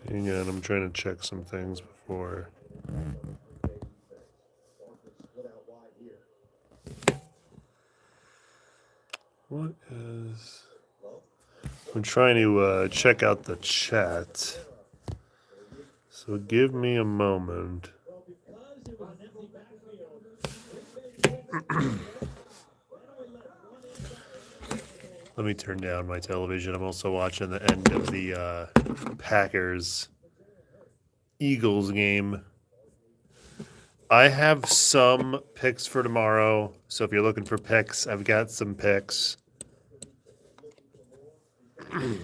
Hang on, I'm trying to check some things before. What is... I'm trying to check out the chat. So give me a moment. Let me turn down my television. I'm also watching the end of the Packers-Eagles game. I have some picks for tomorrow. So if you're looking for picks, I've got some picks. I'm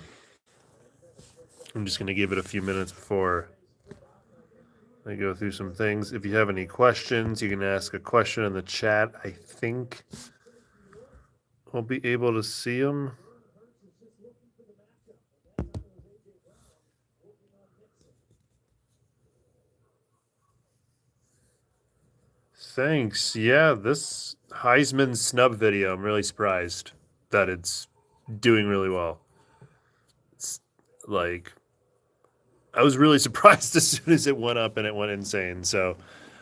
just going to give it a few minutes before I go through some things. If you have any questions, you can ask a question in the chat. I think I'll be able to see them. Thanks. Yeah, this Heisman snub video, I'm really surprised that it's doing really well. It's like, I was really surprised as soon as it went up and it went insane. So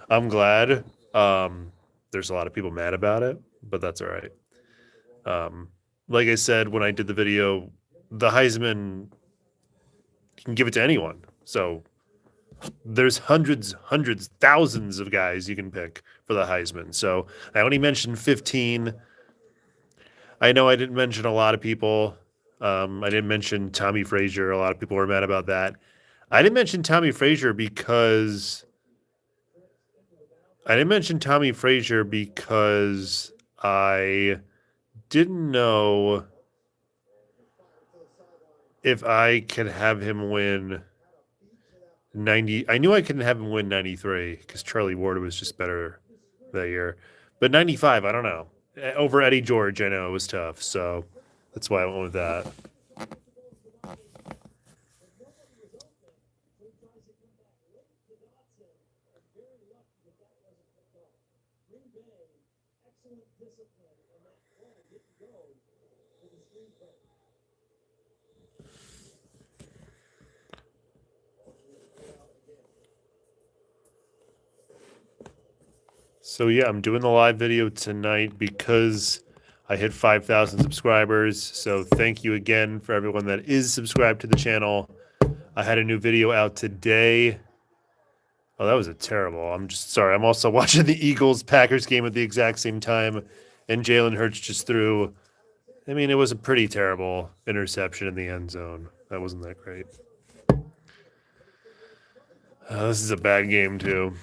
I'm glad. There's a lot of people mad about it, but that's all right. Like I said, when I did the video, the Heisman, you can give it to anyone. So there's hundreds, thousands of guys you can pick for the Heisman. So I only mentioned 15. I know I didn't mention a lot of people. I didn't mention Tommy Frazier. A lot of people were mad about that. I didn't mention Tommy Frazier because I didn't know if I could have him win 90. I knew I couldn't have him win 93 because Charlie Ward was just better that year. But 95, I don't know. Over Eddie George, I know it was tough. So that's why I went with that. So yeah, I'm doing the live video tonight because I hit 5,000 subscribers. So thank you again for everyone that is subscribed to the channel. I had a new video out today. Oh, that was a terrible. I'm just sorry. I'm also watching the Eagles-Packers game at the exact same time, and Jalen Hurts just threw. I mean, it was a pretty terrible interception in the end zone. That wasn't that great. This is a bad game, too.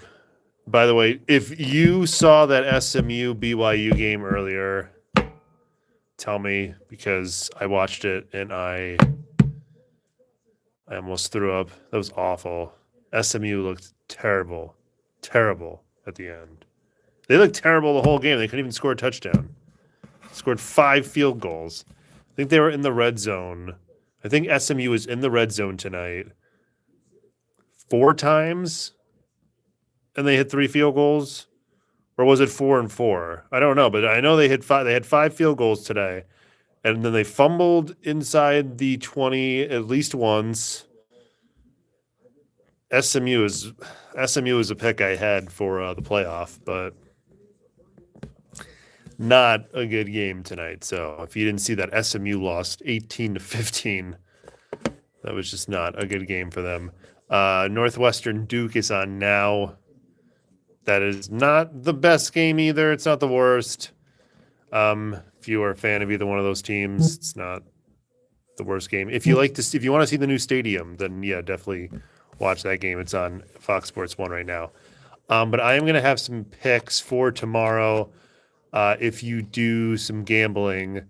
By the way, if you saw that SMU BYU game earlier, tell me, because I watched it and I almost threw up. That was awful. SMU looked terrible at the end. They looked terrible the whole game. They couldn't even score a touchdown. Scored 5 field goals. I think they were in the red zone. I think SMU was in the red zone tonight 4 times, and they hit 3 field goals. Or was it 4 and 4? I don't know, but I know they hit 5. They had 5 field goals today, and then they fumbled inside the 20 at least once. SMU is a pick I had for the playoff, but not a good game tonight. So if you didn't see that, SMU lost 18-15. That was just not a good game for them. Northwestern Duke is on now. That is not the best game either. It's not the worst. If you are a fan of either one of those teams, it's not the worst game. If you want to see the new stadium, then yeah, definitely watch that game. It's on Fox Sports 1 right now. But I am going to have some picks for tomorrow. If you do some gambling,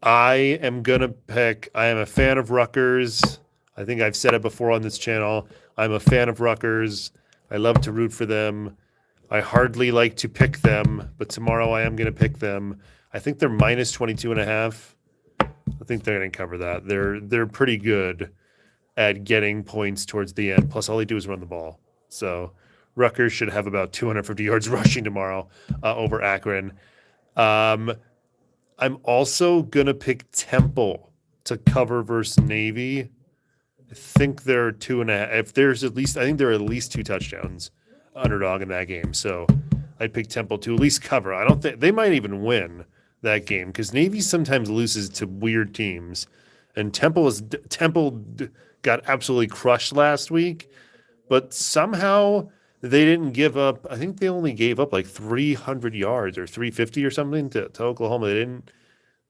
I am going to pick. I am a fan of Rutgers. I think I've said it before on this channel. I'm a fan of Rutgers. I love to root for them. I hardly like to pick them, but tomorrow I am going to pick them. I think they're minus 22.5. I think they're going to cover that. They're pretty good at getting points towards the end. Plus, all they do is run the ball. So Rutgers should have about 250 yards rushing tomorrow over Akron. I'm also going to pick Temple to cover versus Navy. I think they're 2.5. If there's at least, I think there are at least 2 touchdowns underdog in that game. So I'd pick Temple to at least cover. I don't think they might even win that game because Navy sometimes loses to weird teams, and Temple got absolutely crushed last week, but somehow they didn't give up. I think they only gave up like 300 yards or 350 or something to Oklahoma.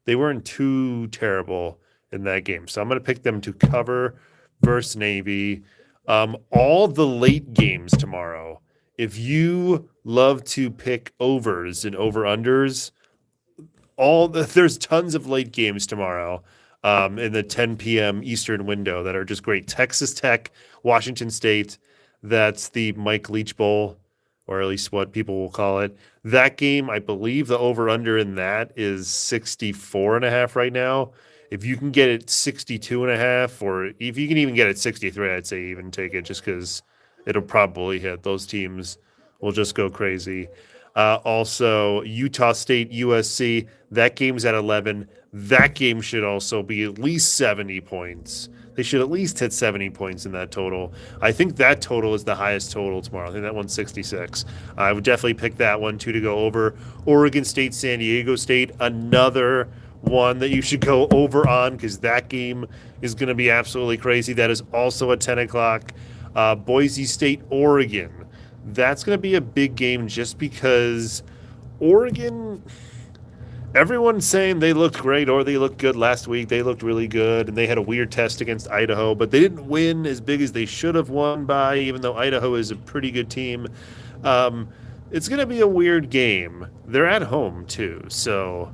They weren't too terrible in that game. So I'm going to pick them to cover versus Navy. All the late games tomorrow. If you love to pick overs and over-unders, there's tons of late games tomorrow in the 10 p.m. Eastern window that are just great. Texas Tech, Washington State, that's the Mike Leach Bowl, or at least what people will call it. That game, I believe the over-under in that is 64.5 right now. If you can get it 62.5, or if you can even get it 63, I'd say even take it just because it'll probably hit. Those teams will just go crazy. Also, Utah State, USC, that game's at 11. That game should also be at least 70 points. They should at least hit 70 points in that total. I think that total is the highest total tomorrow. I think that one's 66. I would definitely pick that one, too, to go over. Oregon State, San Diego State, another one that you should go over on because that game is going to be absolutely crazy. That is also at 10 o'clock. Boise State, Oregon. That's going to be a big game just because Oregon, everyone's saying they looked great or they looked good last week. They looked really good, and they had a weird test against Idaho, but they didn't win as big as they should have won by, even though Idaho is a pretty good team. It's going to be a weird game. They're at home, too, so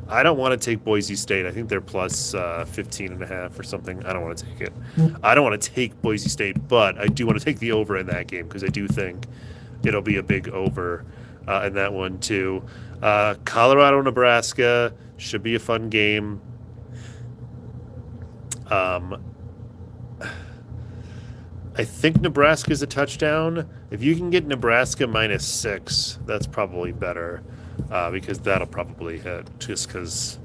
I don't want to take Boise State. I think they're plus 15.5 or something. I don't want to take it. I don't want to take Boise State, but I do want to take the over in that game because I do think it'll be a big over in that one too. Colorado, Nebraska should be a fun game. I think Nebraska's a touchdown. If you can get Nebraska -6, that's probably better. Because that'll probably hit just because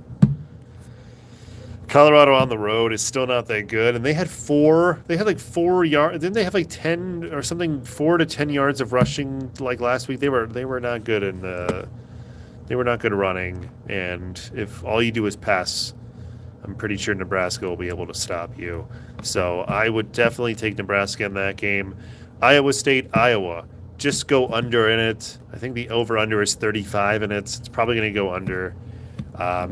Colorado on the road is still not that good. And they had like 4 yards. Didn't they have like 10 or something, 4 to 10 yards of rushing like last week? They were not good they were not good running. And if all you do is pass, I'm pretty sure Nebraska will be able to stop you. So I would definitely take Nebraska in that game. Iowa State, Iowa. Just go under in it. I think the over-under is 35 in it. It's probably going to go under.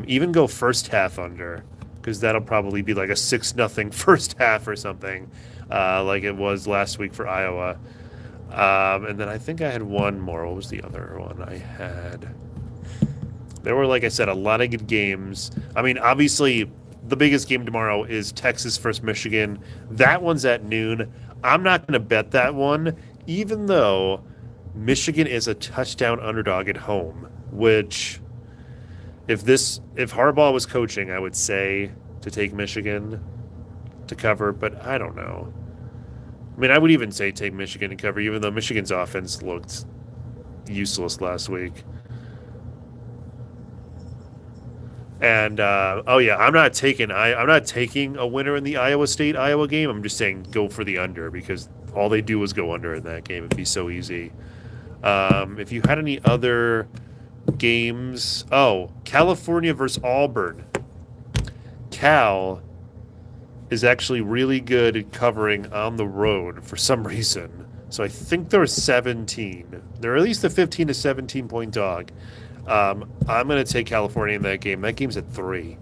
Even go first half under, because that'll probably be like a 6-0 first half or something, like it was last week for Iowa. And then I think I had one more. What was the other one I had? There were, like I said, a lot of good games. I mean, obviously, the biggest game tomorrow is Texas versus Michigan. That one's at noon. I'm not going to bet that one, even though Michigan is a touchdown underdog at home, which if Harbaugh was coaching, I would say to take Michigan to cover, but I don't know. I mean, I would even say take Michigan to cover, even though Michigan's offense looked useless last week. And I'm not taking a winner in the Iowa State-Iowa game. I'm just saying go for the under because all they do is go under in that game. It'd be so easy. If you had any other games, California versus Auburn. Cal is actually really good at covering on the road for some reason. So I think they're 17. They're at least a 15 to 17 point dog. I'm going to take California in that game. That game's at 3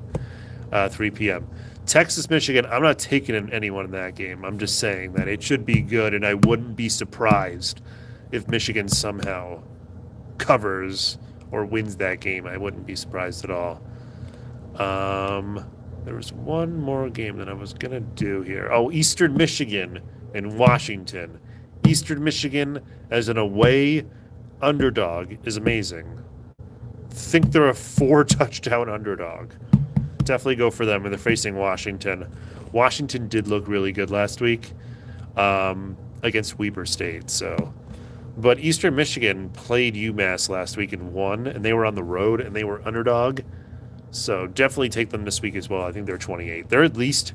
p.m. Texas, Michigan, I'm not taking anyone in that game. I'm just saying that it should be good, and I wouldn't be surprised if Michigan somehow covers or wins that game. I wouldn't be surprised at all. There was one more game that I was going to do here. Oh, Eastern Michigan and Washington. Eastern Michigan as an away underdog is amazing. Think they're a 4-touchdown underdog. Definitely go for them when they're facing Washington. Washington did look really good last week against Weber State. But Eastern Michigan played UMass last week and won, and they were on the road and they were underdog. So definitely take them this week as well. I think they're 28. They're at least,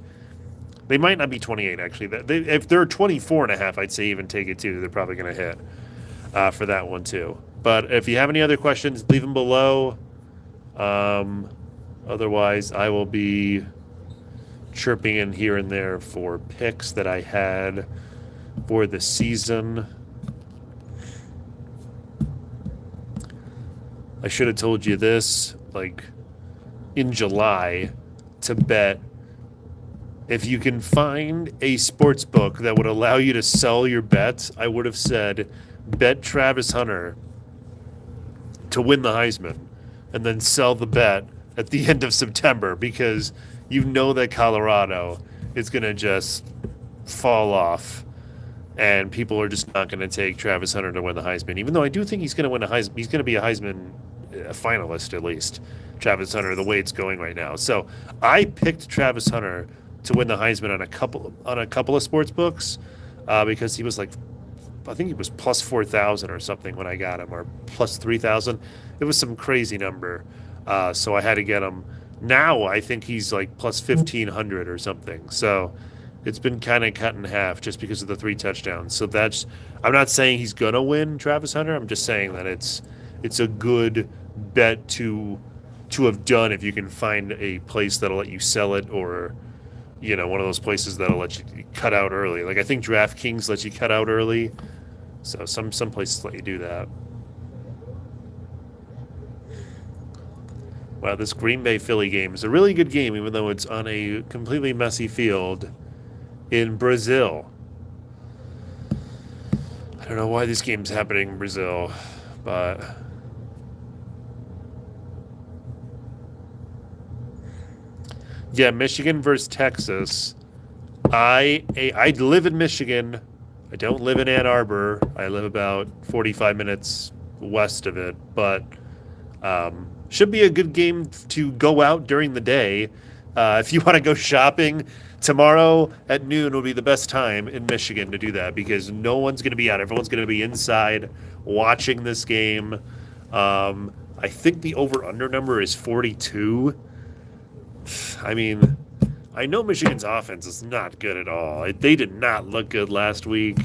they might not be 28 actually. If they're 24.5, I'd say even take it too. They're probably going to hit for that one too. But if you have any other questions, leave them below. Otherwise, I will be chirping in here and there for picks that I had for the season. I should have told you this, like, in July to bet. If you can find a sports book that would allow you to sell your bets, I would have said bet Travis Hunter to win the Heisman and then sell the bet at the end of September, because you know that Colorado is going to just fall off and people are just not going to take Travis Hunter to win the Heisman, even though I do think he's going to win a Heisman. He's going to be a Heisman finalist, at least, Travis Hunter, the way it's going right now. So I picked Travis Hunter to win the Heisman on a couple of sports books because he was like, I think he was plus 4,000 or something when I got him, or plus 3,000. It was some crazy number. So I had to get him. Now I think he's like plus 1,500 or something. So it's been kind of cut in half just because of the 3 touchdowns. So I'm not saying he's going to win, Travis Hunter. I'm just saying that it's a good bet to have done if you can find a place that'll let you sell it, or, you know, one of those places that'll let you cut out early. Like I think DraftKings lets you cut out early. So some places let you do that. Wow, this Green Bay Philly game is a really good game, even though it's on a completely messy field in Brazil. I don't know why this game's happening in Brazil, but yeah, Michigan versus Texas. I live in Michigan. I don't live in Ann Arbor. I live about 45 minutes west of it, but should be a good game to go out during the day. If you want to go shopping, tomorrow at noon will be the best time in Michigan to do that, because no one's going to be out. Everyone's going to be inside watching this game. I think the over-under number is 42. I mean, I know Michigan's offense is not good at all. They did not look good last week.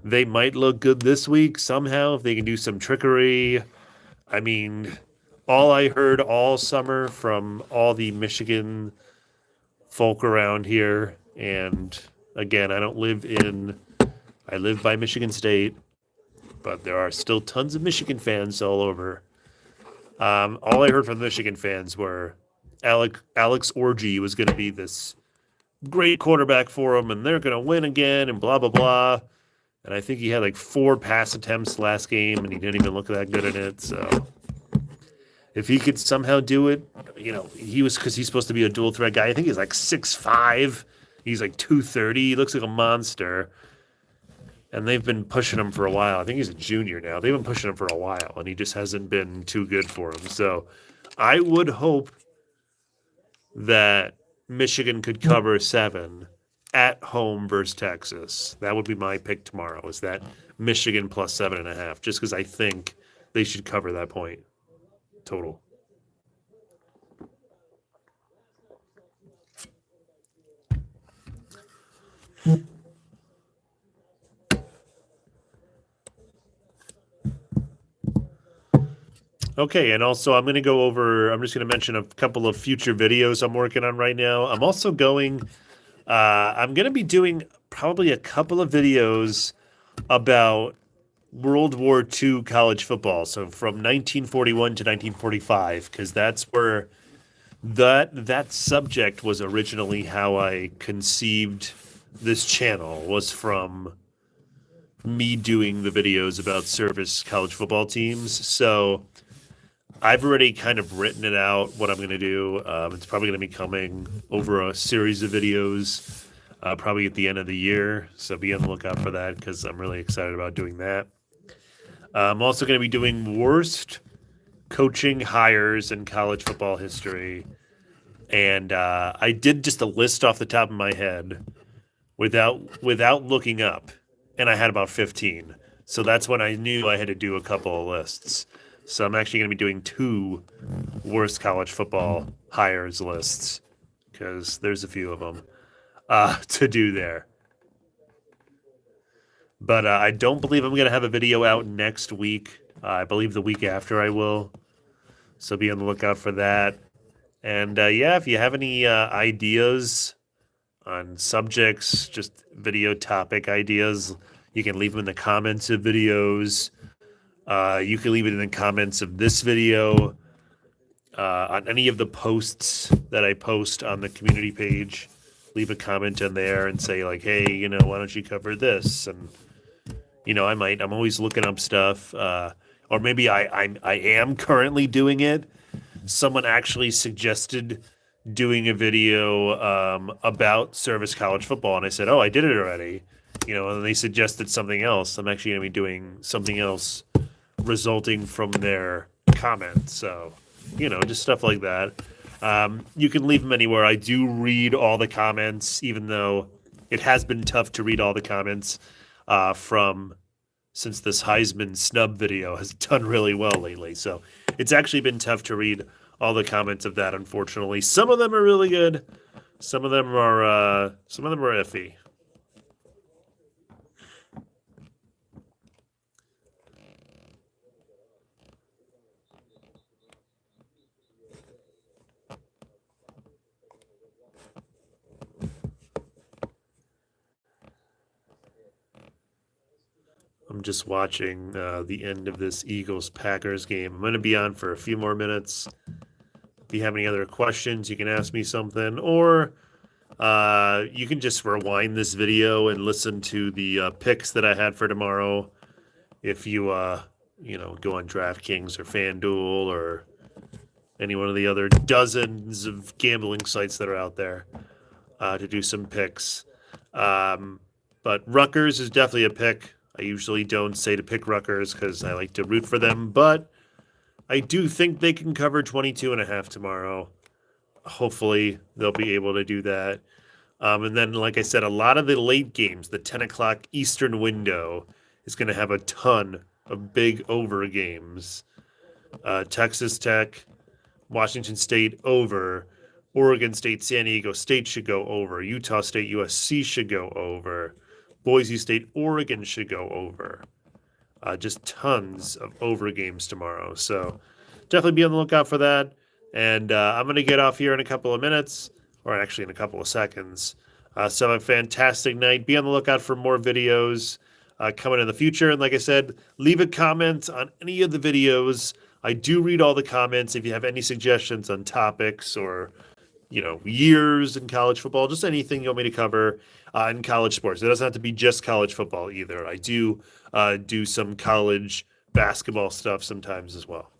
They might look good this week somehow if they can do some trickery. I mean, all I heard all summer from all the Michigan folk around here, and again, I live by Michigan State, but there are still tons of Michigan fans all over. All I heard from the Michigan fans were Alex Orgy was going to be this great quarterback for them, and they're going to win again, and blah, blah, blah. And I think he had like 4 pass attempts last game, and he didn't even look that good in it. So if he could somehow do it, you know, because he's supposed to be a dual threat guy. I think he's like 6'5". He's like 230. He looks like a monster. And they've been pushing him for a while. I think he's a junior now. They've been pushing him for a while, and he just hasn't been too good for him. So I would hope that Michigan could cover 7 at home versus Texas. That would be my pick tomorrow, is that Michigan plus 7.5, just because I think they should cover that point total. Okay, and also I'm just going to mention a couple of future videos I'm working on right now. I'm also I'm going to be doing probably a couple of videos about World War II college football. So from 1941 to 1945, because that's where that subject was originally how I conceived this channel, was from me doing the videos about service college football teams. So I've already kind of written it out what I'm going to do. It's probably going to be coming over a series of videos, probably at the end of the year. So be on the lookout for that because I'm really excited about doing that. I'm also going to be doing worst coaching hires in college football history. And I did just a list off the top of my head without looking up, and I had about 15. So that's when I knew I had to do a couple of lists. So I'm actually going to be doing 2 worst college football hires lists because there's a few of them to do there. But I don't believe I'm going to have a video out next week. I believe the week after I will. So be on the lookout for that. And yeah, if you have any ideas on subjects, just video topic ideas, you can leave them in the comments of videos. You can leave it in the comments of this video, on any of the posts that I post on the community page. Leave a comment in there and say like, hey, why don't you cover this? And I'm always looking up stuff, or maybe I am currently doing it. Someone actually suggested doing a video about service college football, and I said, oh, I did it already. And they suggested something else. I'm actually going to be doing something else resulting from their comment. So, just stuff like that. You can leave them anywhere. I do read all the comments, even though it has been tough to read all the comments since this Heisman snub video has done really well lately. So it's actually been tough to read all the comments of that, unfortunately. Some of them are really good. Some of them are iffy. I'm just watching the end of this Eagles-Packers game. I'm going to be on for a few more minutes. If you have any other questions, you can ask me something, or you can just rewind this video and listen to the picks that I had for tomorrow. If you, go on DraftKings or FanDuel or any one of the other dozens of gambling sites that are out there to do some picks. But Rutgers is definitely a pick. I usually don't say to pick Rutgers because I like to root for them, but I do think they can cover 22.5 tomorrow. Hopefully they'll be able to do that. And then, like I said, a lot of the late games, the 10 o'clock Eastern window, is going to have a ton of big over games. Texas Tech, Washington State over. Oregon State, San Diego State should go over. Utah State, USC should go over. Boise State, Oregon should go over. Just tons of over games tomorrow. So definitely be on the lookout for that. And I'm going to get off here in a couple of minutes, or actually in a couple of seconds. So have a fantastic night. Be on the lookout for more videos coming in the future. And like I said, leave a comment on any of the videos. I do read all the comments. If you have any suggestions on topics or years in college football, just anything you want me to cover in college sports. It doesn't have to be just college football either. I do do some college basketball stuff sometimes as well.